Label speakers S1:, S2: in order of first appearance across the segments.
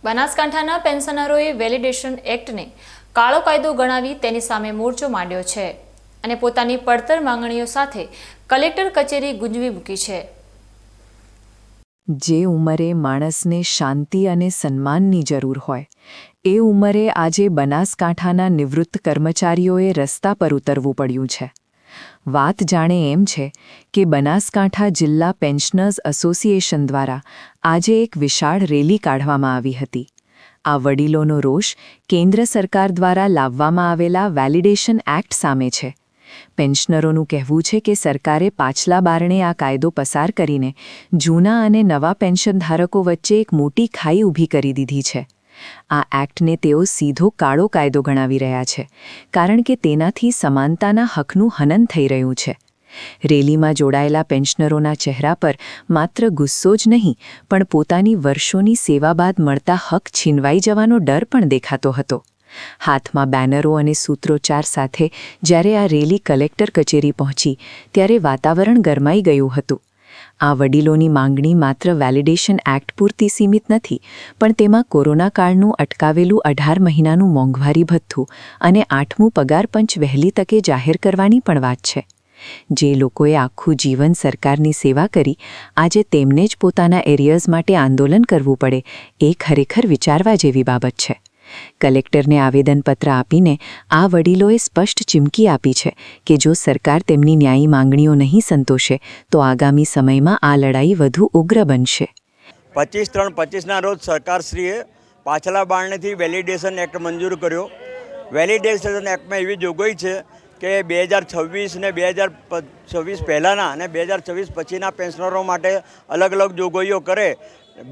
S1: બનાસકાંઠાના પેન્શનરોએ વેલિડેશન એક્ટને કાળો કાયદો ગણાવી તેની સામે મોરચો માંડ્યો છે અને પોતાની પડતર માંગણીઓ સાથે કલેક્ટર કચેરી ગુંજવી મૂકી છે।
S2: જે ઉંમરે માણસને શાંતિ અને સન્માનની જરૂર હોય એ ઉંમરે આજે બનાસકાંઠાના નિવૃત્ત કર્મચારીઓએ રસ્તા પર ઉતરવું પડ્યું છે। વાત જાણે એમ છે કે બનાસકાંઠા જિલ્લા પેન્શનર્સ એસોસિએશન દ્વારા આજે એક વિશાળ રેલી કાઢવામાં આવી હતી। આ વડીલોનો રોષ કેન્દ્ર સરકાર દ્વારા લાવવામાં આવેલા વેલિડેશન એક્ટ સામે છે। પેન્શનરોનું કહેવું છે કે સરકારે પાછલા બારણે આ કાયદો પસાર કરીને જૂના અને નવા પેન્શનધારકો વચ્ચે એક મોટી ખાઈ ઊભી કરી દીધી છે। આ એક્ટને તેઓ સીધો કાળો કાયદો ગણાવી રહ્યા છે, કારણ કે તેનાથી સમાનતાના હકનું હનન થઈ રહ્યું છે। રેલીમાં જોડાયેલા પેન્શનરોના ચહેરા પર માત્ર ગુસ્સો જ નહીં પણ પોતાની વર્ષોની સેવા બાદ મળતા હક છીનવાઈ જવાનો ડર પણ દેખાતો હતો। હાથમાં બેનરો અને સૂત્રોચ્ચાર સાથે જ્યારે આ રેલી કલેક્ટર કચેરી પહોંચી ત્યારે વાતાવરણ ગરમાઈ ગયું હતું। આ વડીલોની માંગણી માત્ર વેલિડેશન એક્ટ પૂરતી સીમિત નથી, પણ તેમાં કોરોના કાળનું અટકાવેલું 18 મહિનાનું મોંઘવારી ભથ્થું અને 8મું પગાર પંચ વહેલી તકે જાહેર કરવાની પણ વાત છે। જે લોકોએ આખું જીવન સરકારની સેવા કરી, આજે તેમને જ પોતાના એરિયર્સ માટે આંદોલન કરવું પડે એ ખરેખર વિચારવા જેવી બાબત છે। કલેક્ટરને આવેદનપત્ર આપીને આ વડીલોએ સ્પષ્ટ ચીમકી આપી છે કે જો સરકાર તેમની ન્યાયી માંગણીઓ નહીં સંતોષે તો આગામી સમયમાં આ લડાઈ વધુ ઉગ્ર બનશે।
S3: 25/3/25ના રોજ સરકારશ્રીએ પાછલા બારણેથી વેલિડેશન એક્ટ મંજૂર કર્યો। વેલિડેશન એક્ટમાં એવી જોગવાઈ છે કે 2026 ને 2026 પહેલાંના અને 2026 પછીના પેન્શનરો માટે અલગ અલગ જોગવાઈઓ કરે।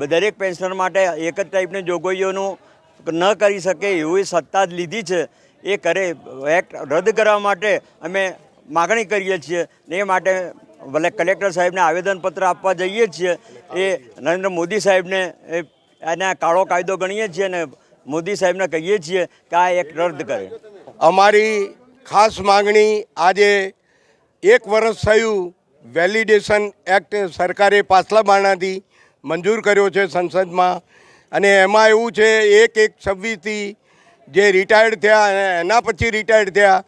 S3: દરેક પેન્શનર માટે એક જ ટાઈપની જોગવાઈઓનું ન કરી શકે એવી સત્તા જ લીધી છે। એ કરે એક્ટ રદ કરવા માટે અમે માગણી કરીએ છીએ ને એ માટે ભલે કલેક્ટર સાહેબને આવેદનપત્ર આપવા જઈએ છીએ। એ નરેન્દ્ર મોદી સાહેબને એને કાળો કાયદો ગણીએ છીએ અને મોદી સાહેબને કહીએ છીએ કે આ એક્ટ રદ કરે।
S4: અમારી ખાસ માગણી આજે 1 વર્ષ થયું વેલિડેશન એક્ટ સરકારે પાછલા બારણાથી મંજૂર કર્યો છે સંસદમાં, અને એમાં એવું છે 1/1/26થી જે રિટાયર્ડ થયા અને એના પછી રિટાયર્ડ થયા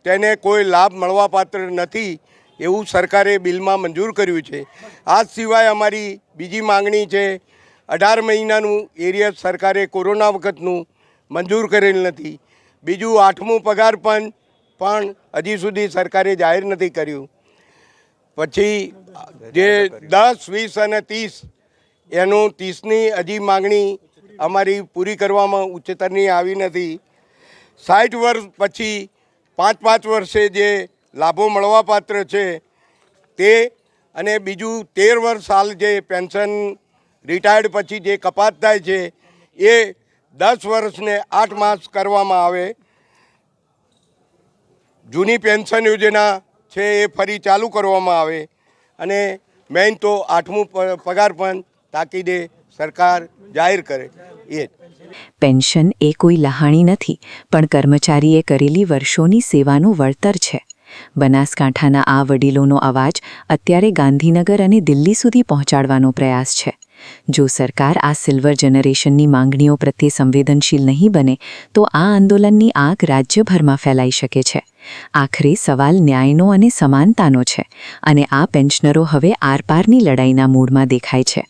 S4: તેને કોઈ લાભ મળવાપાત્ર નથી એવું સરકારે બિલમાં મંજૂર કર્યું છે। આ સિવાય અમારી બીજી માગણી છે 18 મહિનાનું એરિયર સરકારે કોરોના વખતનું મંજૂર કરેલ નથી। બીજું 8મું પગાર પણ હજી સુધી સરકારે જાહેર નથી કર્યું। પછી જે 10, 20 અને 30 એનું 30ની હજી માગણી અમારી પૂરી કરવામાં ઉચ્ચતરની આવી નથી। 60 વર્ષ પછી 5 વર્ષે જે લાભો મળવાપાત્ર છે તે, અને બીજું 13 વર્ષ હાલ જે પેન્શન રિટાયર્ડ પછી જે કપાત થાય છે એ 10 વર્ષને 8 માસ કરવામાં આવે। જૂની પેન્શન યોજના છે એ ફરી ચાલુ કરવામાં આવે, અને મેઇન તો 8મું પગાર પણ તાકીદે સરકાર જાહેર કરે।
S2: પેન્શન એ કોઈ લહાણી નથી, પણ કર્મચારીએ કરેલી વર્ષોની સેવાનું વળતર છે। બનાસકાંઠાના આ વડીલોનો અવાજ અત્યારે ગાંધીનગર અને દિલ્હી સુધી પહોંચાડવાનો પ્રયાસ છે। જો સરકાર આ સિલ્વર જનરેશનની માંગણીઓ પ્રત્યે સંવેદનશીલ નહીં બને તો આ આંદોલનની આગ રાજ્યભરમાં ફેલાઈ શકે છે। આખરે સવાલ ન્યાયનો અને સમાનતાનો છે, અને આ પેન્શનરો હવે આરપારની લડાઈના મૂડમાં દેખાય છે।